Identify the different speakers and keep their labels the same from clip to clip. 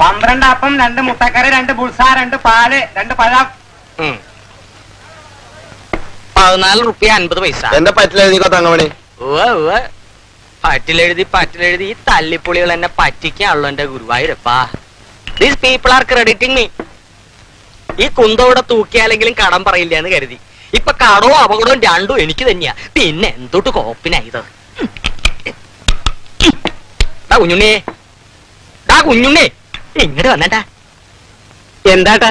Speaker 1: 12 അപ്പം 2 മുട്ടക്കറി 2 ബുൾസ 2 പാല് 2 പഴം.
Speaker 2: 14 റുപ്യ 50 പൈസ.
Speaker 3: എന്റെ പറ്റിലെഴുതിക്കോ തങ്കമണി.
Speaker 2: പറ്റിലെഴുതി ഈ തല്ലിപ്പൊളികൾ എന്നെ പറ്റിക്കാണല്ലോ എന്റെ ഗുരുവായൂരപ്പാ. These people are crediting me. ഈ കുന്തോടെ തൂക്കിയാലെങ്കിലും കടം പറയില്ല എന്ന് കരുതി. ഇപ്പൊ കടവും അപകടവും രണ്ടും എനിക്ക് തന്നെയാ. പിന്നെ എന്തൊട്ട് കോപ്പിനായത്. കുഞ്ഞുണ്ണേ ഇങ്ങോട്ട് വന്നേട്ടാ.
Speaker 1: എന്താട്ടാ?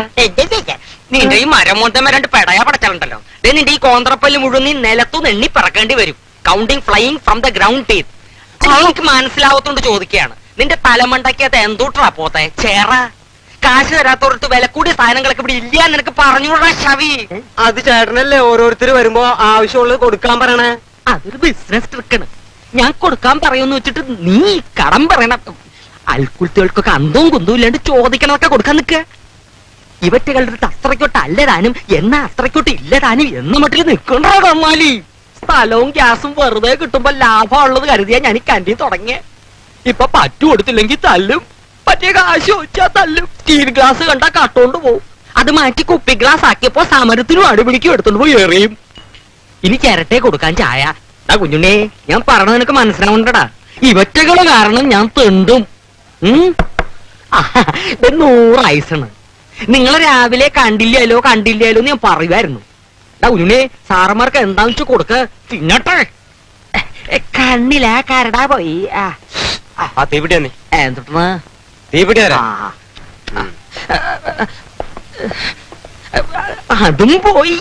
Speaker 2: നിന്റെ ഈ മരമോന്തമ്മ 2 പെടയാ പടച്ചാലുണ്ടല്ലോ. നിന്റെ ഈ കോന്ത്രപ്പല്ല് മുഴുവൻ നീ നിലത്തുനിന്ന് എണ്ണി പറക്കേണ്ടി വരും. Counting flying from the ground teeth. എനിക്ക് മനസ്സിലാവത്തോണ്ട് ചോദിക്കുകയാണ്. നിന്റെ തലമണ്ടക്കകത്ത് എന്തൂട്ടാ പോത്തെ ചേറ. കാശ് തരാത്തോടത്ത് വില കൂടിയ സാധനങ്ങളൊക്കെ ഇവിടെ ഇല്ല നിനക്ക് പറഞ്ഞൂടാ ശവി.
Speaker 1: അത് ചേട്ടനല്ലേ ഓരോരുത്തർ വരുമ്പോ ആവശ്യമുള്ളത് കൊടുക്കാൻ പറയണേ.
Speaker 2: അതൊരു ബിസിനസ് ട്രിക്കാണ്. ഞാൻ കൊടുക്കാൻ പറയുമെന്ന് വെച്ചിട്ട് നീ കടം പറയണം. അൽക്കുലത്തുകൾക്കൊക്കെ അന്തവും കുന്തവും ഇല്ലാണ്ട് ചോദിക്കണതൊക്കെ കൊടുക്കാൻ നിൽക്കുക. ഇവറ്റകളുടെ അടുത്ത് അത്രയ്ക്കോട്ട് അല്ലതാനും എന്നാ അത്രയ്ക്കോട്ട് ഇല്ലതാനും എന്ന മട്ടിൽ നിൽക്കണ്ടോ കമ്മാലി. സ്ഥലവും ഗ്യാസും വെറുതെ കിട്ടുമ്പോ ലാഭമുള്ളത് കരുതിയാ ഞാൻ ഈ കണ്ടി തുടങ്ങിയ. ഇപ്പൊ പറ്റു കൊടുത്തില്ലെങ്കിൽ തല്ലും. പറ്റിയ കാശ് ചോദിച്ചാ തല്ലും. സ്റ്റീൽ ഗ്ലാസ് കണ്ടാ കട്ടോണ്ട് പോവും. അത് മാറ്റി കുപ്പി ഗ്ലാസ് ആക്കിയപ്പോ സമരത്തിനും അടിപിടിക്കും എടുത്തോണ്ട് പോയി എറിയും. ഇനി ചിരട്ടെ കൊടുക്കാൻ ചായ. കുഞ്ഞുണ്ണേ ഞാൻ പറഞ്ഞത് നിനക്ക് മനസ്സിലാവണ്ടടാ. ഇവറ്റകള് കാരണം ഞാൻ തെണ്ടും. 100 ഐസാണ്. നിങ്ങളെ രാവിലെ കണ്ടില്ലല്ലോ എന്ന് ഞാൻ പറയുമായിരുന്നു. കുഞ്ഞുണ്ണേ സാറന്മാർക്ക് എന്താന്ന് വെച്ചാൽ കൊടുക്ക തിന്നട്ടെ. കണ്ണിലാ കരടാ പോയി. എന്തൊട്ടാ അതും പോയി.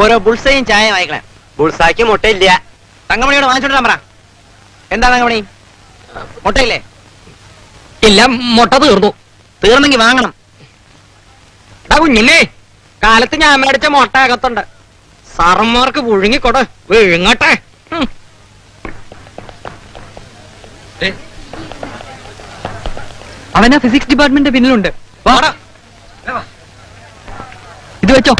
Speaker 1: ഓരോ ബുൾസയും ചായ വാങ്ങിക്കണേ. ബുൾസാക്ക് മുട്ടയില്ല. തങ്കമണിയോട് വാങ്ങിച്ചോണ്ടാ പറ. എന്താ തങ്കമണി മുട്ടയില്ലേ?
Speaker 2: ഇല്ല, മുട്ട തീർന്നെങ്കിൽ വാങ്ങണം. കുഞ്ഞിനെ കാലത്ത് ഞാൻ മേടിച്ച മുട്ട അകത്തുണ്ട്. സാറന്മാർക്ക് പുഴുങ്ങിക്കൊട വിഴുങ്ങട്ടെ.
Speaker 1: അവനാ ഫിസിക്സ് ഡിപ്പാർട്ട്മെന്റ് പിന്നിലുണ്ട്. ഇത് വെച്ചോ.